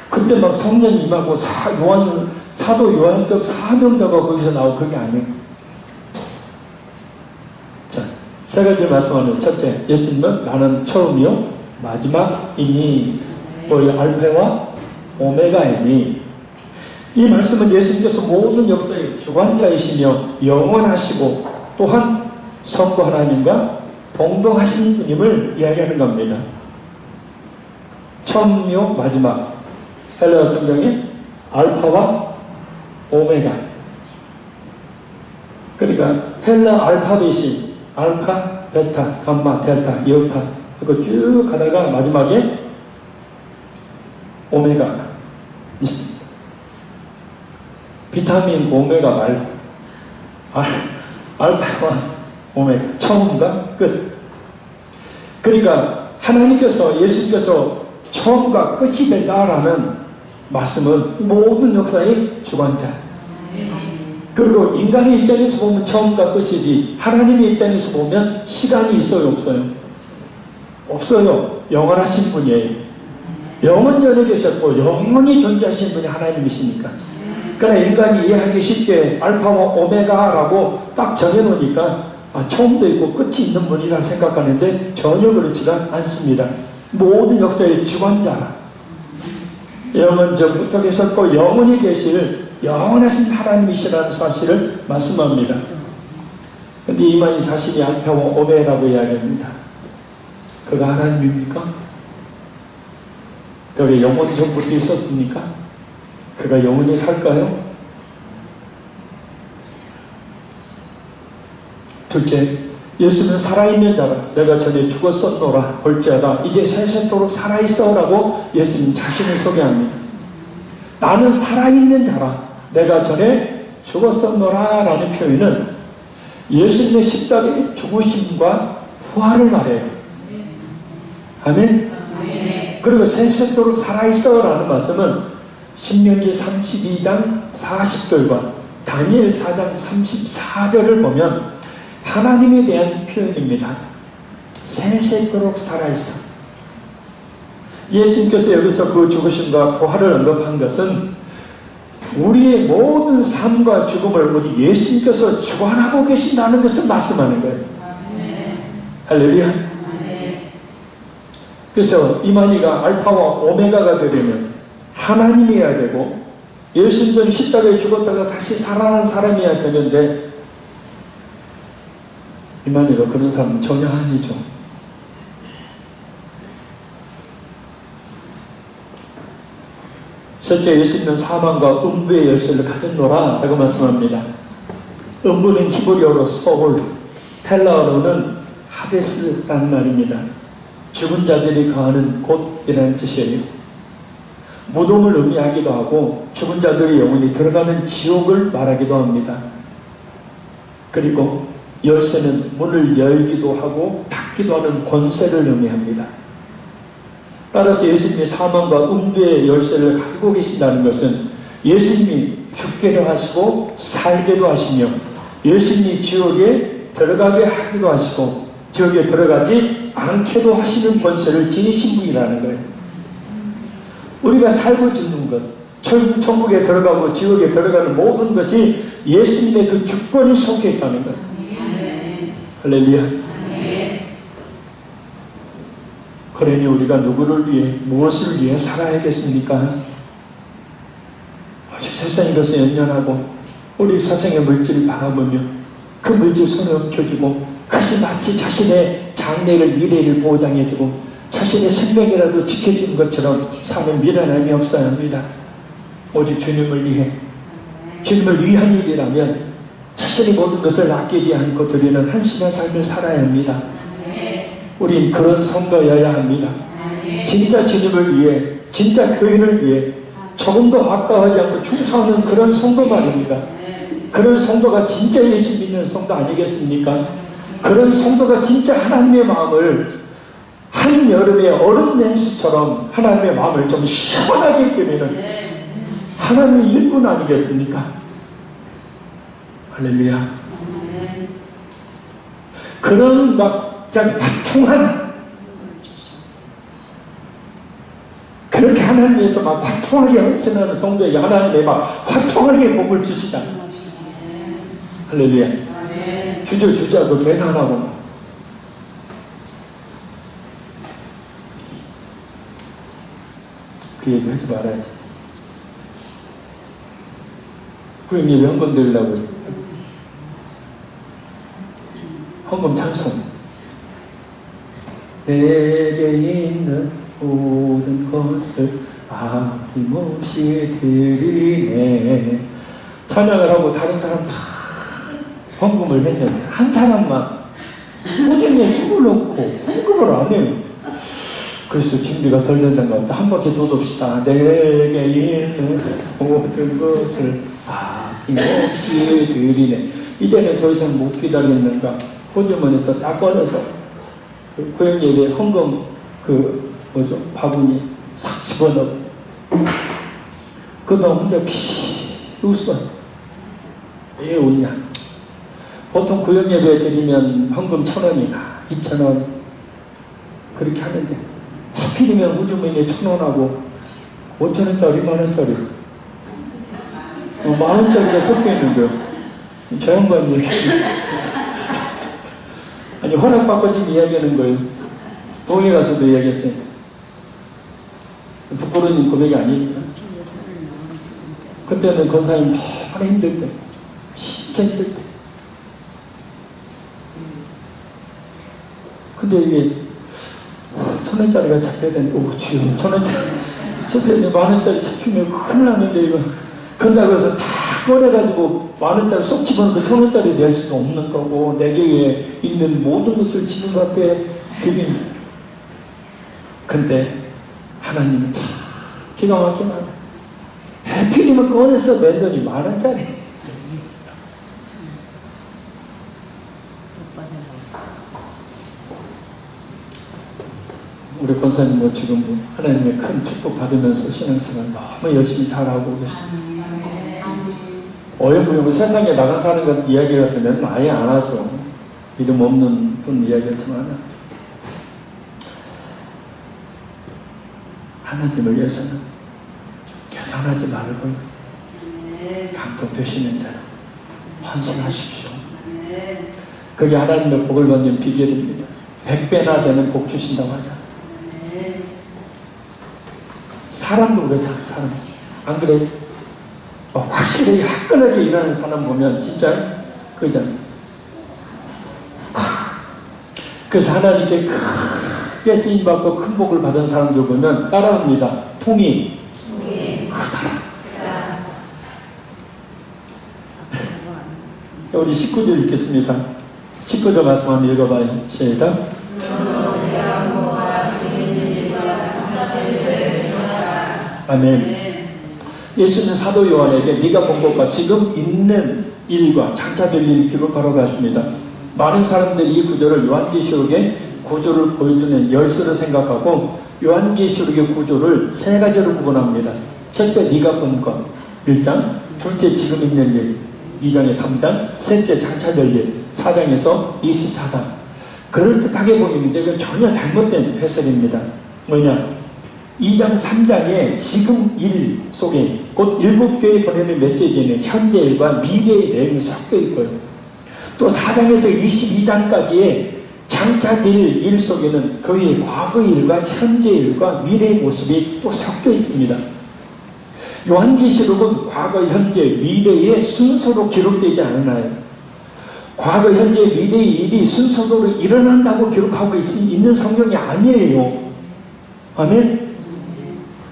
그때 막 성령 임하고 사도 요한급 사명자가 거기서 나오고 그게 아니에요. 자, 세 가지 말씀하는 첫째, 예수님은 나는 처음이요 마지막이니 알파와 오메가이니. 이 말씀은 예수님께서 모든 역사의 주관자이시며 영원하시고 또한 성부 하나님과 동등하신 분임을 이야기하는 겁니다. 처음이요 마지막. 헬라어 성경에 알파와 오메가. 그러니까 헬라 알파벳이 알파, 베타, 감마, 델타, 이오타 이거 쭉 가다가 마지막에 오메가가 있습니다. 비타민 오메가 말 알파와 오메가 처음과 끝. 그러니까 하나님께서 예수님께서 처음과 끝이 된다라는 말씀은 모든 역사의 주관자. 그리고 인간의 입장에서 보면 처음과 끝이지 하나님의 입장에서 보면 시간이 있어요 없어요? 없어요. 영원하신 분이에요. 영원 전에 계셨고 영원히 존재하신 분이 하나님이시니까. 그러나 인간이 이해하기 쉽게 알파와 오메가라고 딱 정해놓으니까 처음도 있고 끝이 있는 분이라 생각하는데 전혀 그렇지가 않습니다. 모든 역사의 주관자, 영원 전부터 계셨고 영원히 계실 영원하신 하나님이시라는 사실을 말씀합니다. 그런데 이만희 자신이 알파와 오메가라고 이야기합니다. 그가 하나님입니까? 그가 영원 전부터 있었습니까? 그가 영원히 살까요? 둘째, 예수는 살아있는 자라. 내가 전에 죽었었노라 볼지어다 이제 세세토록 살아있어라고 예수님 자신을 소개합니다. 나는 살아있는 자라. 내가 전에 죽었었노라 라는 표현은 예수님의 십자가의 죽으심과 부활을 말해요. 아멘? 그리고 세세토록 살아있어 라는 말씀은 신명기 32장 40절과 다니엘 4장 34절을 보면 하나님에 대한 표현입니다. 세세토록 살아있어. 예수님께서 여기서 그 죽으심과 부활을 언급한 것은 우리의 모든 삶과 죽음을 우리 예수님께서 주관하고 계신다는 것을 말씀하는 거예요. 할렐루야. 그래서 이만희가 알파와 오메가가 되려면 하나님이어야 되고 예수님은 십자가에 죽었다가 다시 살아난 사람이어야 되는데 이만희가 그런 사람은 전혀 아니죠. 실제 예수님은 사망과 음부의 열쇠를 가졌노라 라고 말씀합니다. 음부는 히브리어로 소울, 헬라어로는 하데스라는 말입니다. 죽은 자들이 거하는 곳이라는 뜻이에요. 무덤을 의미하기도 하고 죽은 자들이 영원히 들어가는 지옥을 말하기도 합니다. 그리고 열쇠는 문을 열기도 하고 닫기도 하는 권세를 의미합니다. 따라서 예수님이 사망과 음부의 열쇠를 가지고 계신다는 것은 예수님이 죽게도 하시고 살게도 하시며 예수님이 지옥에 들어가게 하기도 하시고 지옥에 들어가지 않게도 하시는 권세를 지니신 분이라는 거예요. 우리가 살고 죽는 것, 천국에 들어가고 지옥에 들어가는 모든 것이 예수님의 그 주권이 속해 있다는 거예요. 할렐루야. 그러니 우리가 누구를 위해 무엇을 위해 살아야겠습니까? 오직 세상의 것에 연연하고 우리 세상의 물질을 바라보며 그 물질 손에 얹혀주고 그것이 마치 자신의 장래를 미래를 보장해주고 자신의 생명이라도 지켜주는 것처럼 사는 미련함이 없어야 합니다. 오직 주님을 위해 주님을 위한 일이라면 자신의 모든 것을 아끼지 않고 드리는 한심한 삶을 살아야 합니다. 우린 그런 성도여야 합니다. 진짜 주님을 위해, 진짜 교인을 위해 조금도 아까워하지 않고 충성하는 그런 성도 말입니다. 그런 성도가 진짜 예수 믿는 성도 아니겠습니까? 그런 성도가 진짜 하나님의 마음을 한여름의 얼음 냉수처럼 하나님의 마음을 좀 시원하게 끓이는 하나님의 일꾼 아니겠습니까? 할렐루야. 그런 막 화통한, 그렇게 하나님 위해서 막 화통하게 헌신하는 성도에게 하나님의 막 화통하게 복을 주시다. 할렐루야. 주저주저하고 계산하고 그 얘기 하지 말아야지. 구형이 왜 헌금 드리려고 해요? 헌금 찬송. 내게 있는 모든 것을 아낌없이 드리네. 찬양을 하고 다른 사람 다 헌금을 했는데 한 사람만 꾸준히 손을 놓고 헌금을 안 해요. 그래서 준비가 덜 된다는 것 같다. 한 바퀴 도둡시다. 내게 있는 모든 것을 아낌없이 드리네. 이제는 더 이상 못 기다리는가. 호주머니에서 딱 꺼내서 그 구형예배 헌금 바구니 싹 집어넣고 그동안 혼자 웃어요. 왜 웃냐? 보통 구형예배 드리면 헌금 1,000원이나 2,000원 그렇게 하는데 하필이면 호주머니에 1,000원하고 5,000원짜리 10,000원짜리 10,000원짜리가 섞여 있는 거예요. 저 양반 얘기 아니 허락받고 지금 이야기하는 거예요. 동해 가서도 이야기했어요. 부끄러운 고백이 아니니까. 그때는 권사님 너무 힘들 때, 진짜 힘들 때. 근데 이게 1,000원짜리가 잡혀야 되는데, 오 주여 1,000원짜리 잡혀야 되는데 10,000원짜리 잡히면 큰일 나는데 이거. 그런다고 해서 다 꺼내가지고 10,000원짜리 쏙 집어넣고 1,000원짜리 낼 수도 없는 거고, 내게 있는 모든 것을 지금 앞에 드린. 근데 하나님은 참 기가 막히게 해필이면 꺼내서 냈더니 10,000원짜리. 우리 권사님 뭐 지금 하나님의 큰 축복 받으면서 신앙생활 너무 열심히 잘하고 계십니다. 어영부영 세상에 나가 사는 것 이야기 같으면 아예 안 하죠. 이름 없는 분 이야기 같지만 하나님을 위해서는 계산하지 말고 감동되시는 대로 헌신하십시오. 그게 하나님의 복을 받는 비결입니다. 100배나 되는 복 주신다고 하잖아요. 사람도 그렇잖아요. 사람. 안 그래요? 확실히 화끈하게 일하는 사람 보면 진짜 그잖아요. 그래서 하나님께 크게 쓰임받고 큰 복을 받은 사람들 보면 따라합니다. 통이 크다. 우리 19절 읽겠습니다. 19절 말씀 한번 읽어봐요. 시작. 아멘. 예수는 사도 요한에게 네가 본 것과 지금 있는 일과 장차될 일을 기록하라고 하십니다. 많은 사람들이 이 구조를 요한계시록의 구조를 보여주는 열쇠로 생각하고 요한계시록의 구조를 세 가지로 구분합니다. 첫째, 네가 본 것 1장, 둘째, 지금 있는 일 2장에 3장, 셋째, 장차될 일 4장에서 24장. 그럴듯하게 보이는데 이건 전혀 잘못된 해석입니다. 뭐냐? 2장 3장에 지금 일 속에 곧 7교회에 보내는 메시지에는 현재 일과 미래의 내용이 섞여 있고요. 또 4장에서 22장까지의 장차될 일 속에는 교회의 과거의 일과 현재 일과 미래의 모습이 또 섞여 있습니다. 요한계시록은 과거, 현재, 미래의 순서로 기록되지 않나요? 과거, 현재, 미래의 일이 순서대로 일어난다고 기록하고 있는 성경이 아니에요. 아멘?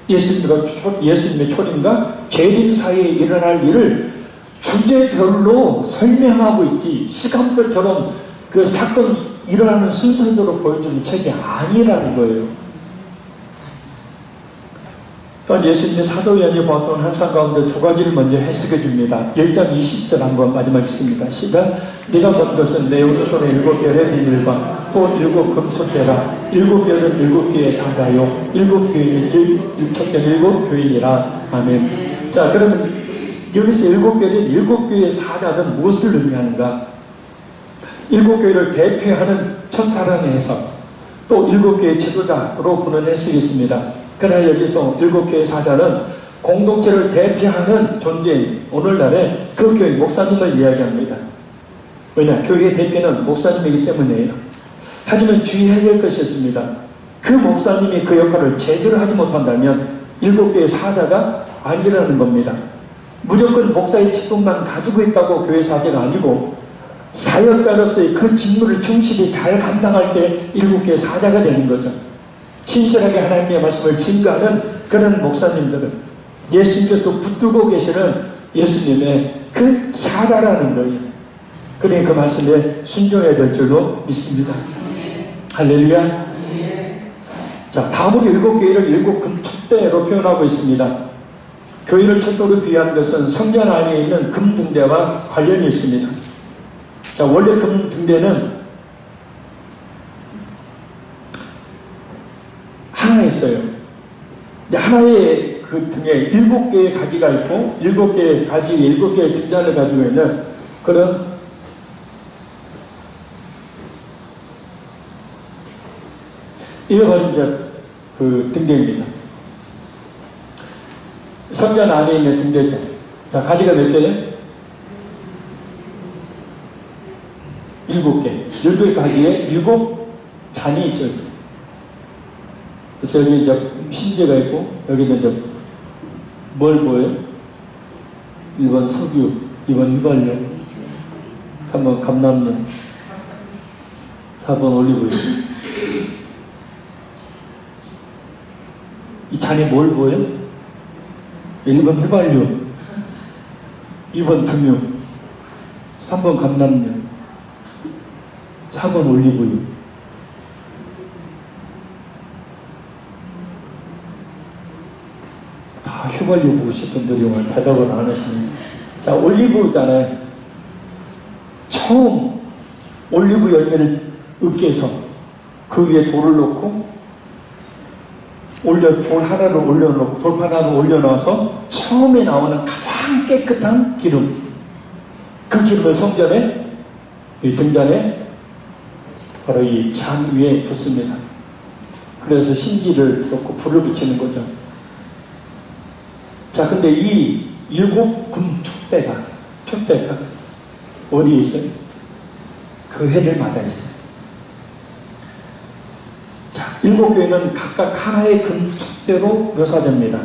예수님의 초림과 재림 사이에 일어날 일을 주제별로 설명하고 있지, 시간별처럼 그 사건 일어나는 순서대로 보여주는 책이 아니라는 거예요. 또한 예수님의 사도연이 보았던 환상 가운데 두 가지를 먼저 해석해 줍니다. 1장 20절 한번 마지막 있습니다. 시작. 네가 본 것은 내 오른손에 7별의 비밀과 또 7금촛대라. 7별은 7개의 사자요 7교인은 촛대 7교인이라. 아멘. 자, 그러면 여기서 7별인 7교의 사자는 무엇을 의미하는가? 7교회를 대표하는 천사라는 해석, 또 7교의 지도자로 보는 해석이 있습니다. 그러나 여기서 7교의 사자는 공동체를 대표하는 존재인 오늘날의 그 교회 목사님을 이야기합니다. 왜냐? 교회의 대표는 목사님이기 때문이에요. 하지만 주의해야 될 것이 있습니다. 그 목사님이 그 역할을 제대로 하지 못한다면 7교의 사자가 아니라는 겁니다. 무조건 목사의 직분만 가지고 있다고 교회 사자가 아니고 사역자로서의 그 직무를 충실히 잘 감당할 때 7개의 사자가 되는 거죠. 신실하게 하나님의 말씀을 증거하는 그런 목사님들은 예수님께서 붙들고 계시는 예수님의 그 사자라는 거예요. 그러니 그 말씀에 순종해야 될 줄로 믿습니다. 할렐루야. 자, 다음으로 7교회를 7금촛대로 표현하고 있습니다. 교회를 촛대로 비유한 것은 성전 안에 있는 금등대와 관련이 있습니다. 자, 원래 금등대는 하나 있어요. 근데 하나의 그 등에 7개의 가지가 있고 7개의 가지, 7개의 등잔을 가지고 있는 그런 이거 바로 이제 그 등대입니다. 성전 안에 있는 등대죠. 자, 가지가 몇 개예요? 7개. 7개의 가지에 7잔이 있죠. 그래서 여기 이제 신재가 있고, 여기는 이제 뭘 보여요? 1번 석유, 2번 휘발유, 3번 감남유, 4번 올리브유. 이 잔이 뭘 보여요? 1번 휘발유, 2번 등유, 3번 감남유, 4번 올리브유. 다 휘발유 보신 분들이 오늘 대답을 안 하시네요. 자, 올리브잖아요. 처음 올리브 열매를 으깨 해서 그 위에 돌을 놓고 돌 하나를 올려놓고 돌 하나를 올려놔서 처음에 나오는 가장 깨끗한 기름, 그 기름을 성전에, 이 등잔에 바로 이 잔 위에 붓습니다. 그래서 신지를 놓고 불을 붙이는 거죠. 자, 근데 이 7금 촛대가 어디에 있어요? 교회들마다 있어요. 자, 7교회는 각각 하나의 금촛대로 묘사됩니다.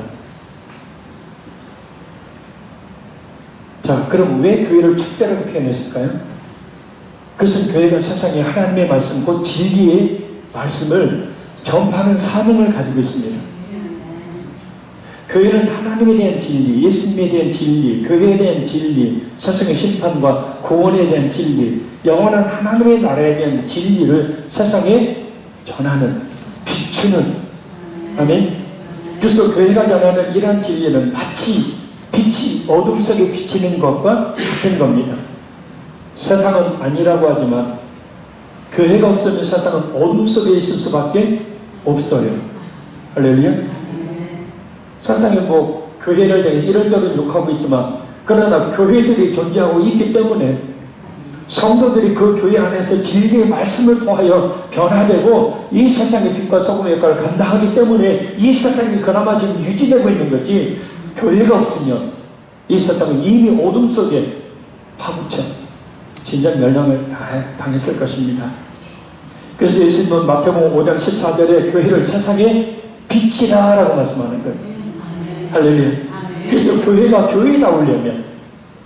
자, 그럼 왜 교회를 촛대라고 표현했을까요? 그것은 교회가 세상에 하나님의 말씀, 곧 진리의 말씀을 전파하는 사명을 가지고 있습니다. 교회는 하나님에 대한 진리, 예수님에 대한 진리, 교회에 대한 진리, 세상의 심판과 구원에 대한 진리, 영원한 하나님의 나라에 대한 진리를 세상에 전하는, 비추는, 아멘. 그래서 교회가 전하는 이러한 진리는 마치 빛이 어둠 속에 비치는 것과 같은 겁니다. 세상은 아니라고 하지만 교회가 없으면 세상은 어둠 속에 있을 수밖에 없어요. 할렐루야. 세상에 뭐 교회를 대해서 이런저런 욕하고 있지만, 그러나 교회들이 존재하고 있기 때문에 성도들이 그 교회 안에서 진리의 말씀을 통하여 변화되고 이 세상의 빛과 소금의 역할을 감당하기 때문에 이 세상이 그나마 지금 유지되고 있는 거지, 교회가 없으면 이 세상은 이미 어둠 속에 파묻혀 진정 멸망을 당했을 것입니다. 그래서 예수님은 마태복음 5장 14절에 교회를 세상의 빛이라 라고 말씀하는 거예요. 할렐루야. 그래서 교회가 교회다우려면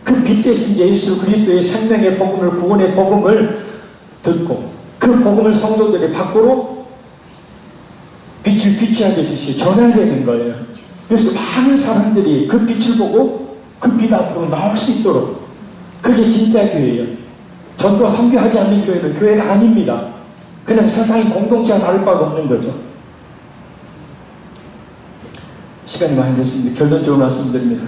그 빛 대신 예수 그리스도의 생명의 복음을, 구원의 복음을 듣고 그 복음을 성도들이 밖으로 빛을 비추하게 주시 전해야 되는 거예요. 그래서 많은 사람들이 그 빛을 보고 그 빛 앞으로 나올 수 있도록, 그게 진짜 교회예요. 전도와 선교하지 않는 교회는 교회가 아닙니다. 그냥 세상의 공동체와 다를 바가 없는 거죠. 시간이 많이 됐습니다. 결론적으로 말씀드립니다.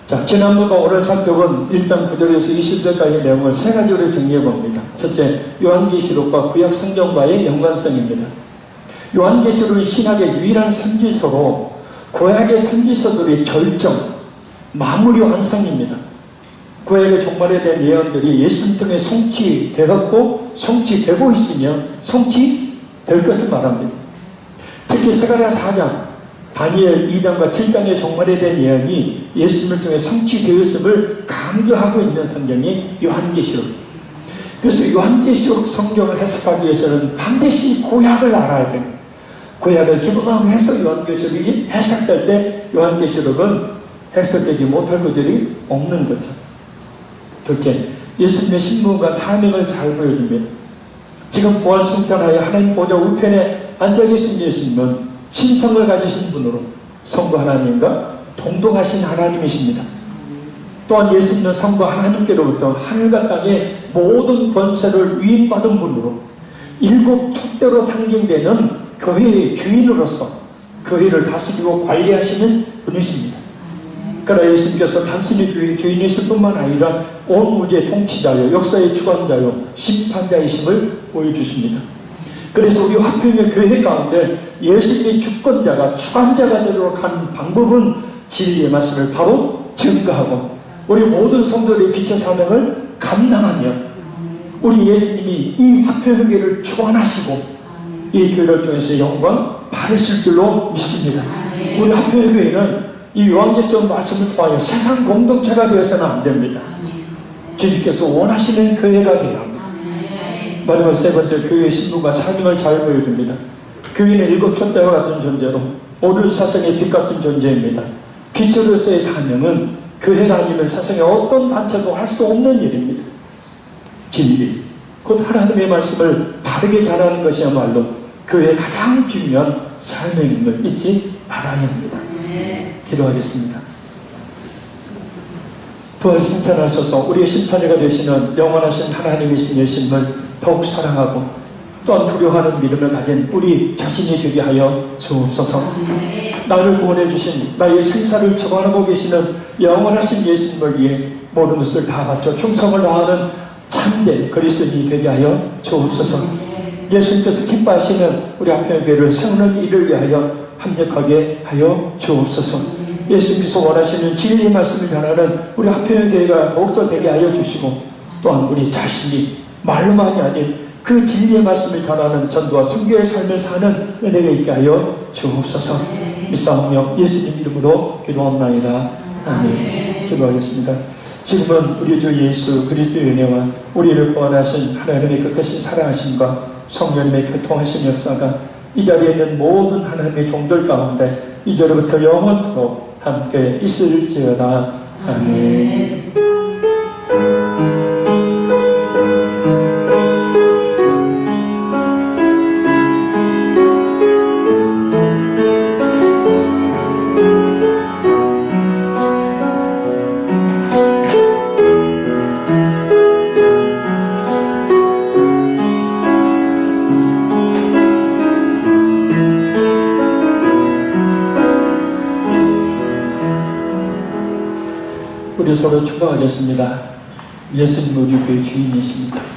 자, 지난번과 오늘 살펴본 1장 9절에서 20절까지의 내용을 세 가지로 정리해 봅니다. 첫째, 요한계시록과 구약 성경과의 연관성입니다. 요한계시록은 신약의 유일한 선지서로 구약의 선지서들의 절정, 마무리 완성입니다. 구약의 종말에 대한 예언들이 예수님 통해 성취되었고 성취되고 있으며 성취될 것을 말합니다. 특히 스가랴 4장, 다니엘 2장과 7장의 종말에 대한 예언이 예수님을 통해 성취되었음을 강조하고 있는 성경이 요한계시록. 그래서 요한계시록 성경을 해석하기 위해서는 반드시 구약을 알아야 돼요. 구약을 기본으로 해서 요한계시록이 해석될 때 요한계시록은 해석되지 못할 구절이 없는 거죠. 둘째, 예수님의 신분과 사명을 잘 보여줍니다. 지금 부활승천하여 하나님 보좌 우편에 앉아 계신 예수님은 신성을 가지신 분으로 성부 하나님과 동등하신 하나님이십니다. 또한 예수님은 성부 하나님께로부터 하늘과 땅의 모든 권세를 위임받은 분으로 일곱 촛대로 상징되는 교회의 주인으로서 교회를 다스리고 관리하시는 분이십니다. 그러나 예수님께서 단순히 교회의 주인이실 뿐만 아니라 온 우주의 통치자요, 역사의 주관자요, 심판자이심을 보여주십니다. 그래서 우리 화평의 교회 가운데 예수님의 주권자가 주관자가 되도록 하는 방법은 진리의 말씀을 바로 증거하고 우리 모든 성도들의 빛의 사명을 감당하며 우리 예수님이 이 화평교회를 주관하시고 이 교회를 통해서 영광 받으실 줄로 믿습니다. 우리 화평교회는 이 요한계시록 말씀을 통하여 세상 공동체가 되어서는 안 됩니다. 주님께서 원하시는 교회가 되어야 합니다. 마지막 세 번째, 교회의 신분과 사명을 잘 보여줍니다. 교회는 일곱 촛대와 같은 존재로 오늘 사상의 빛 같은 존재입니다. 빛으로서의 사명은 교회가 아니면 세상에 어떤 단체도 할 수 없는 일입니다. 진리, 곧 하나님의 말씀을 바르게 전하는 것이야말로 교회의 가장 중요한 사명임을 잊지 말아야 합니다. 기도하겠습니다. 부활승천하셔서 우리의 심판자가 되시는 영원하신 하나님이신 예수님을 더욱 사랑하고 또한 두려워하는 믿음을 가진 우리 자신이 되게 하여 주옵소서. 나를 구원해 주신 나의 생사를 주관하고 계시는 영원하신 예수님을 위해 모든 것을 다 바쳐 충성을 다하는 참된 그리스도인이 되게 하여 주옵소서. 예수님께서 기뻐하시는 우리 화평교회를 세우는 일을 위하여 합력하게 하여 주옵소서. 예수님께서 원하시는 진리의 말씀을 전하는 우리 화평교회가 더욱더 되게 하여 주시고 또한 우리 자신이 말로만이 아닌 그 진리의 말씀을 전하는 전도와 선교의 삶을 사는 은혜가 있게 하여 주옵소서. 믿사오며 예수님 이름으로 기도합나이다. 아멘. 기도하겠습니다. 지금은 우리 주 예수 그리스도의 은혜와 우리를 구원하신 하나님의 끝까지 사랑하심과 성령님의 교통하신 역사가 이 자리에 있는 모든 하나님의 종들 가운데 이제로부터 영원토록 함께 있을지어다. 아멘. 우리 서로 축복하겠습니다. 예수님 우리 교회 주인이십니다.